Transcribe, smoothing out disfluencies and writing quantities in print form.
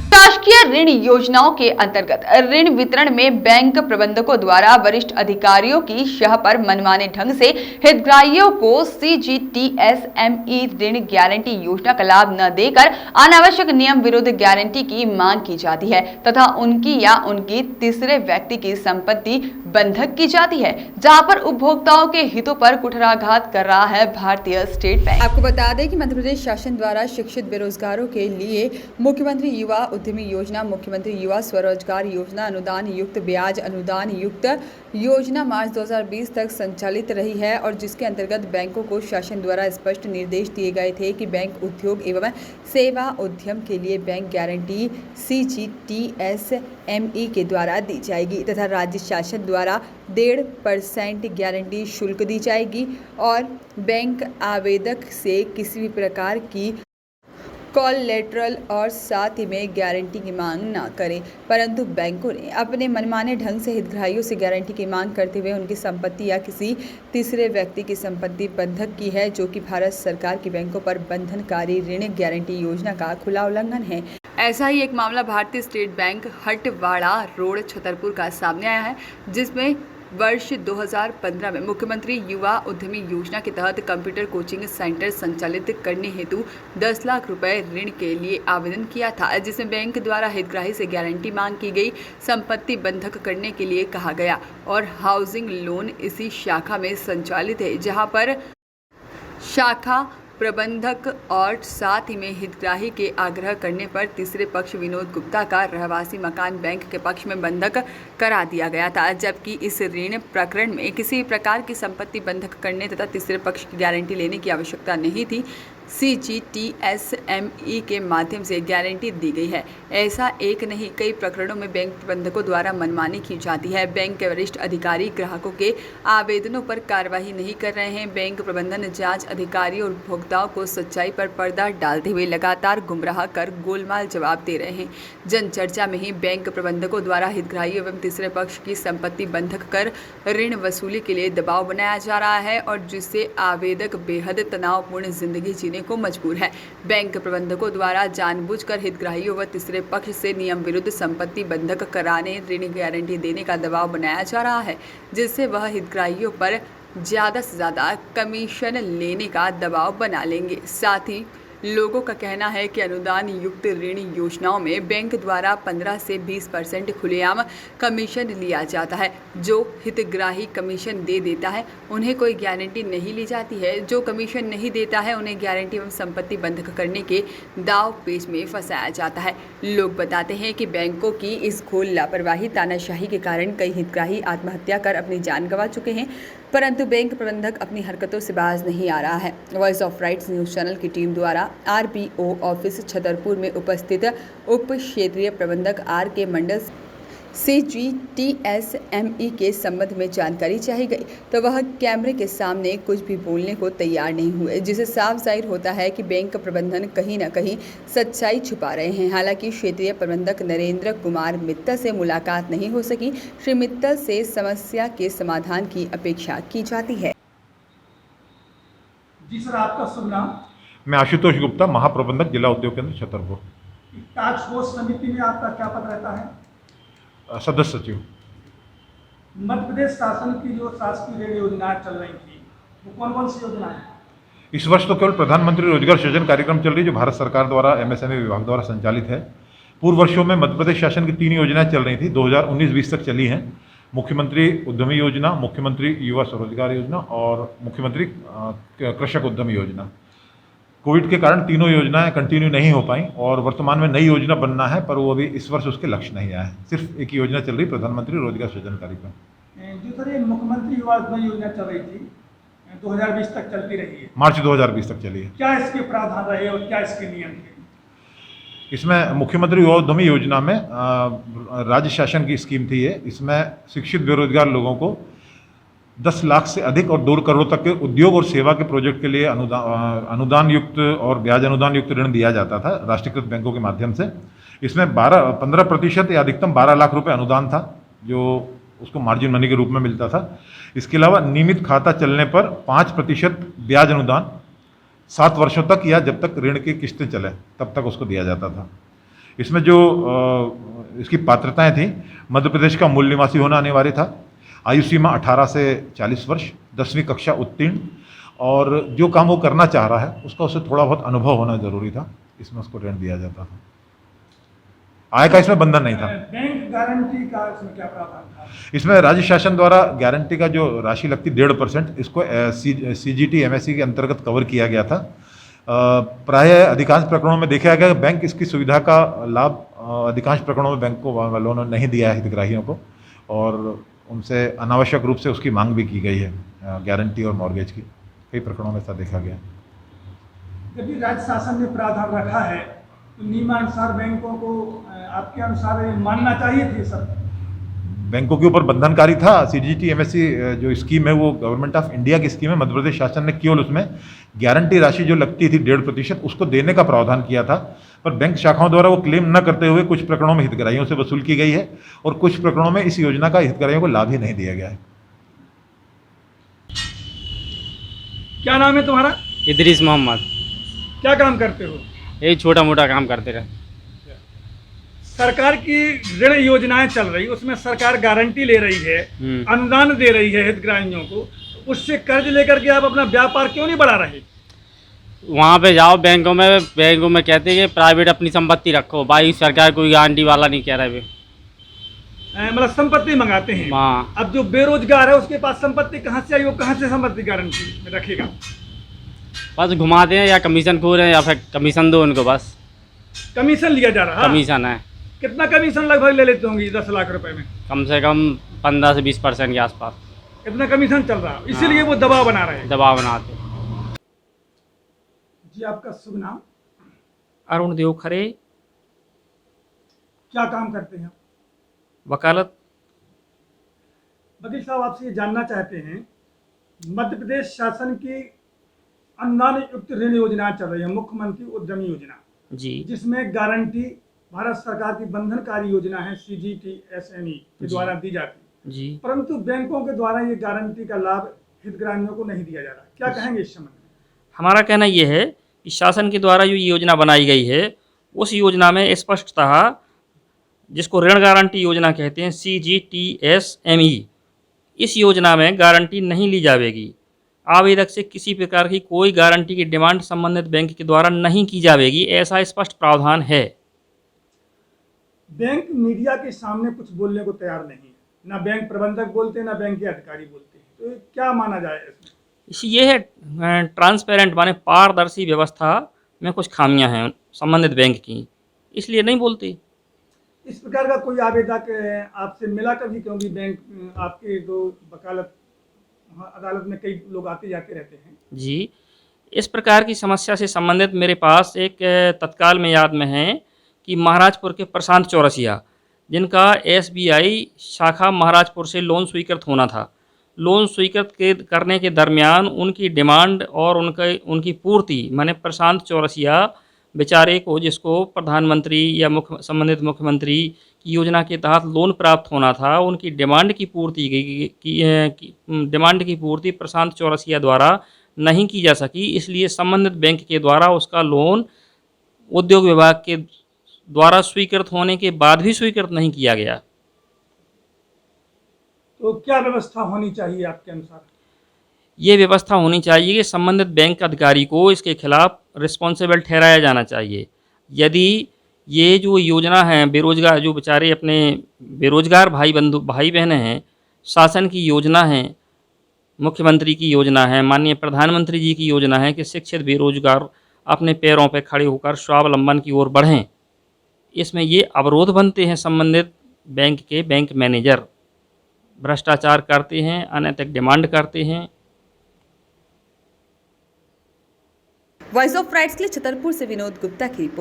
शासकीय ऋण योजनाओं के अंतर्गत ऋण वितरण में बैंक प्रबंधकों द्वारा वरिष्ठ अधिकारियों की शह पर मनमाने ढंग से हितग्राहियों को CGTSME ऋण गारंटी योजना का लाभ न देकर अनावश्यक नियम विरुद्ध गारंटी की मांग की जाती है तथा उनकी या उनकी तीसरे व्यक्ति की संपत्ति बंधक की जाती है, जहां पर उपभोक्ताओं के हितों पर कुठाराघात कर रहा है भारतीय स्टेट बैंक। आपको बता दें कि मध्य प्रदेश शासन द्वारा शिक्षित बेरोजगारों के लिए मुख्यमंत्री युवा उद्यमी योजना, मुख्यमंत्री युवा स्वरोजगार योजना, अनुदान युक्त ब्याज अनुदान युक्त योजना मार्च 2020 तक संचालित रही है और जिसके अंतर्गत बैंकों को शासन द्वारा स्पष्ट निर्देश दिए गए थे कि बैंक उद्योग एवं सेवा उद्यम के लिए बैंक गारंटी CGTSME के द्वारा दी जाएगी तथा राज्य शासन द्वारा 1.5% गारंटी शुल्क दी जाएगी और बैंक आवेदक से किसी भी प्रकार की कोलैटरल और साथ ही में गारंटी की मांग न करें, परंतु बैंकों ने अपने मनमाने ढंग से हितग्राहियों से गारंटी की मांग करते हुए उनकी संपत्ति या किसी तीसरे व्यक्ति की संपत्ति बंधक की है, जो कि भारत सरकार की बैंकों पर बंधनकारी ऋण गारंटी योजना का खुला उल्लंघन है। ऐसा ही एक मामला भारतीय state bank Hatwara road Chhatarpur का सामने आया है, जिसमें वर्ष 2015 में मुख्यमंत्री युवा उद्यमी योजना के तहत कंप्यूटर कोचिंग सेंटर संचालित करने हेतु 10 लाख रुपए ऋण के लिए आवेदन किया था, जिसमें बैंक द्वारा हितग्राही से गारंटी मांग की गई, संपत्ति बंधक करने के लिए कहा गया और हाउसिंग लोन इसी शाखा में संचालित है, जहां पर शाखा प्रबंधक और साथ ही में हितग्राही के आग्रह करने पर तीसरे पक्ष विनोद गुप्ता का रहवासी मकान बैंक के पक्ष में बंधक करा दिया गया था, जबकि इस ऋण प्रकरण में किसी प्रकार की संपत्ति बंधक करने तथा तीसरे पक्ष की गारंटी लेने की आवश्यकता नहीं थी। CGTSME के माध्यम से गारंटी दी गई है। ऐसा एक नहीं कई प्रकरणों में बैंक प्रबंधकों द्वारा मनमानी की जाती है। बैंक के वरिष्ठ अधिकारी ग्राहकों के आवेदनों पर कार्रवाई नहीं कर रहे हैं। बैंक प्रबंधन जांच अधिकारी और उपभोक्ताओं को सच्चाई पर पर्दा डालते हुए लगातार गुमराह कर गोलमाल जवाब दे रहे हैं। जनचर्चा में ही बैंक प्रबंधकों द्वारा हितग्राही एवं तीसरे पक्ष की संपत्ति बंधक कर ऋण वसूली के लिए दबाव बनाया जा रहा है और जिससे आवेदक बेहद तनावपूर्ण जिंदगी जीने को मजबूर है। बैंक प्रबंधकों द्वारा जानबूझकर हितग्राहियों व तीसरे पक्ष से नियम विरुद्ध संपत्ति बंधक कराने, ऋण गारंटी देने का दबाव बनाया जा रहा है, जिससे वह हितग्राहियों पर ज़्यादा से ज़्यादा कमीशन लेने का दबाव बना लेंगे। साथ ही लोगों का कहना है कि अनुदान युक्त ऋण योजनाओं में बैंक द्वारा 15 से 20% खुलेआम कमीशन लिया जाता है। जो हितग्राही कमीशन दे देता है उन्हें कोई गारंटी नहीं ली जाती है, जो कमीशन नहीं देता है उन्हें गारंटी एवं संपत्ति बंधक करने के दाव पेच में फंसाया जाता है। लोग बताते हैं कि बैंकों की इस घोर लापरवाही तानाशाही के कारण कई हितग्राही आत्महत्या कर अपनी जान गंवा चुके हैं, परंतु बैंक प्रबंधक अपनी हरकतों से बाज नहीं आ रहा है। Voice of rights news channel की टीम द्वारा RPO ऑफिस छतरपुर में उपस्थित उप क्षेत्रीय प्रबंधक RK मंडल CGTSME के संबंध में जानकारी चाही गई तो वह कैमरे के सामने कुछ भी बोलने को तैयार नहीं हुए, जिससे साफ जाहिर होता है कि बैंक प्रबंधन कहीं न कहीं सच्चाई छुपा रहे हैं। हालांकि क्षेत्रीय प्रबंधक नरेंद्र कुमार मित्तल से मुलाकात नहीं हो सकी। श्री मित्तल से समस्या के समाधान की अपेक्षा की जाती है। जी सर, आपका शुभ नाम? मैं आशुतोष गुप्ता, महाप्रबंधक जिला उद्योग केंद्र छतरपुर। टास्क फोर्स समिति में आपका क्या पद रहता है? सदस्य सचिव। मध्य प्रदेश शासन की जो शासकीय ऋण योजनाएं चल रही थी वो कौन कौन सी योजनाएं? इस वर्ष तो केवल प्रधानमंत्री रोजगार सृजन कार्यक्रम चल रही है, जो भारत सरकार द्वारा MSME विभाग द्वारा संचालित है। पूर्व वर्षों में मध्य प्रदेश शासन की 3 योजनाएं चल रही थी, 2019-20 तक चली हैं। मुख्यमंत्री उद्यमी योजना, मुख्यमंत्री युवा स्वरोजगार योजना और मुख्यमंत्री कृषक उद्यमी योजना। कोविड के कारण तीनों योजनाएं कंटिन्यू नहीं हो पाई और वर्तमान में नई योजना बनना है, पर वो अभी इस वर्ष उसके लक्ष्य नहीं आया है। सिर्फ एक योजना चल रही, प्रधानमंत्री रोजगार सृजन कार्यक्रम। जो सर ये मुख्यमंत्री युवा उद्यमी योजना चल रही थी 2020 तक चलती रही है, मार्च 2020 तक चली है। क्या इसके प्रावधान रहे और क्या इसके नियम थे? इसमें मुख्यमंत्री युवा उद्यमी योजना में राज्य शासन की स्कीम थी ये। इसमें शिक्षित बेरोजगार लोगों को 10 लाख से अधिक और 2 करोड़ तक के उद्योग और सेवा के प्रोजेक्ट के लिए अनुदान युक्त और ब्याज अनुदान युक्त ऋण दिया जाता था राष्ट्रीयकृत बैंकों के माध्यम से। इसमें 15% या अधिकतम 12 लाख रुपए अनुदान था, जो उसको मार्जिन मनी के रूप में मिलता था। इसके अलावा नियमित खाता चलने पर 5% ब्याज अनुदान, 7 वर्षों तक या जब तक ऋण की किस्तें चले तब तक उसको दिया जाता था। इसमें जो इसकी पात्रताएं थी, मध्य प्रदेश का मूल निवासी होना अनिवार्य था, आयु सीमा 18 से 40 वर्ष, 10वीं कक्षा उत्तीर्ण, और जो काम वो करना चाह रहा है उसका उसे थोड़ा बहुत अनुभव होना जरूरी था। इसमें उसको ऋण दिया जाता था। आय का इसमें बंधन नहीं था। बैंक गारंटी का इसमें क्या प्रावधान था? इसमें राज्य शासन द्वारा गारंटी का जो राशि लगती 1.5%, इसको CGT MSE के अंतर्गत कवर किया गया था। प्रायः अधिकांश प्रकरणों में देखा गया कि बैंक इसकी सुविधा का लाभ अधिकांश प्रकरणों में बैंक को वालों ने नहीं दिया है हितग्राहियों को, और उनसे अनावश्यक रूप से उसकी मांग भी की गई है गारंटी और मॉर्गेज की। कई प्रकरणों में ऐसा देखा गया। जब भी राज्य शासन ने प्रावधान रखा है तो नियमानुसार बैंकों को आपके अनुसार ये मानना चाहिए थे सब? बैंकों के ऊपर बंधनकारी था। CGT MSE जो स्कीम है वो गवर्नमेंट ऑफ इंडिया की स्कीम है। मध्य प्रदेश शासन ने केवल उसमें गारंटी राशि जो लगती थी 1.5% उसको देने का प्रावधान किया था, पर बैंक शाखाओं द्वारा वो क्लेम न करते हुए कुछ प्रकरणों में हितग्राहियों से वसूल की गई है, और कुछ प्रकरणों में इस योजना का हितग्राहियों को लाभ ही नहीं दिया गया है। क्या नाम है तुम्हारा? इदरीस मोहम्मद। क्या काम करते हो? यही छोटा मोटा काम करते रहे। सरकार की ऋण योजनाएं चल रही, उसमें सरकार गारंटी ले रही है, अनुदान दे रही है हितग्राहियों को, उससे कर्ज लेकर के आप अपना व्यापार क्यों नहीं बढ़ा रहे? वहाँ पे जाओ बैंकों में कहते हैं कि प्राइवेट अपनी संपत्ति रखो, भाई सरकार कोई गारंटी वाला नहीं कह रहे। मतलब संपत्ति मंगाते हैं। हाँ। अब जो बेरोजगार है उसके पास संपत्ति कहाँ से आई, वो कहाँ से संपत्ति गारंटी में रखेगा? बस घुमाते हैं, या कमीशन खो रहे हैं या फिर कमीशन दो उनको, बस कमीशन लिया जा रहा है। कमीशन है। कितना कमीशन लगभग ले लेते होंगे 10 लाख रुपए में? कम से कम 15 से 20% के आसपास इतना कमीशन चल रहा है, इसीलिए वो दबाव बना रहे हैं। दबाव बनाते। जी, आपका शुभ नाम? अरुण देव खरे, क्या काम करते हैं? वकालत। वकील साहब, आपसे ये जानना चाहते हैं, मध्य प्रदेश शासन की अनुदान युक्त ऋण योजना चल रही है, मुख्यमंत्री उद्यमी योजना जी, जिसमें गारंटी भारत सरकार की बंधनकारी योजना है CGT SME के द्वारा दी जाती है, जी। परंतु बैंकों के द्वारा ये गारंटी का लाभ हितग्राहियों को नहीं दिया जा रहा। क्या कहेंगे इस संबंध में? हमारा कहना यह है कि शासन के द्वारा जो योजना बनाई गई है उस योजना में स्पष्टतः, जिसको ऋण गारंटी योजना कहते हैं CGT SME, इस योजना में गारंटी नहीं ली जाएगी। आवेदक से किसी प्रकार की कोई गारंटी की डिमांड संबंधित बैंक के द्वारा नहीं की जाएगी, ऐसा स्पष्ट प्रावधान है। बैंक मीडिया के सामने कुछ बोलने को तैयार नहीं है, ना बैंक प्रबंधक बोलते हैं, ना बैंक के अधिकारी बोलते हैं, तो क्या माना जाए इसमें? ये है ट्रांसपेरेंट, माने पारदर्शी व्यवस्था में कुछ खामियां हैं संबंधित बैंक की, इसलिए नहीं बोलती। इस प्रकार का कोई आवेदक आपसे मिला कभी? क्योंकि बैंक आपके जो वकालत अदालत में कई लोग आते जाते रहते हैं। जी, इस प्रकार की समस्या से संबंधित मेरे पास एक तत्काल में याद में है कि महाराजपुर के प्रशांत चौरसिया, जिनका SBI शाखा महाराजपुर से लोन स्वीकृत होना था, लोन स्वीकृत करने के दरमियान उनकी डिमांड और उनकी पूर्ति, माने प्रशांत चौरसिया बेचारे को, जिसको प्रधानमंत्री या संबंधित मुख्यमंत्री की योजना के तहत लोन प्राप्त होना था, उनकी डिमांड की पूर्ति प्रशांत चौरसिया द्वारा नहीं की जा सकी। इसलिए संबंधित बैंक के द्वारा उसका लोन उद्योग विभाग के द्वारा स्वीकृत होने के बाद भी स्वीकृत नहीं किया गया। तो क्या व्यवस्था होनी चाहिए आपके अनुसार? ये व्यवस्था होनी चाहिए कि संबंधित बैंक अधिकारी को इसके खिलाफ रिस्पॉन्सिबल ठहराया जाना चाहिए। यदि ये जो योजना है, बेरोजगार जो बेचारे अपने बेरोजगार भाई बहनें हैं, शासन की योजना है, मुख्यमंत्री की योजना है, माननीय प्रधानमंत्री जी की योजना है कि शिक्षित बेरोजगार अपने पैरों पर खड़े होकर स्वावलंबन की ओर बढ़ें, इसमें ये अवरोध बनते हैं। संबंधित बैंक के बैंक मैनेजर भ्रष्टाचार करते हैं, अनैतिक डिमांड करते हैं। वॉइस ऑफ राइट्स के लिए छतरपुर से विनोद गुप्ता की रिपोर्ट।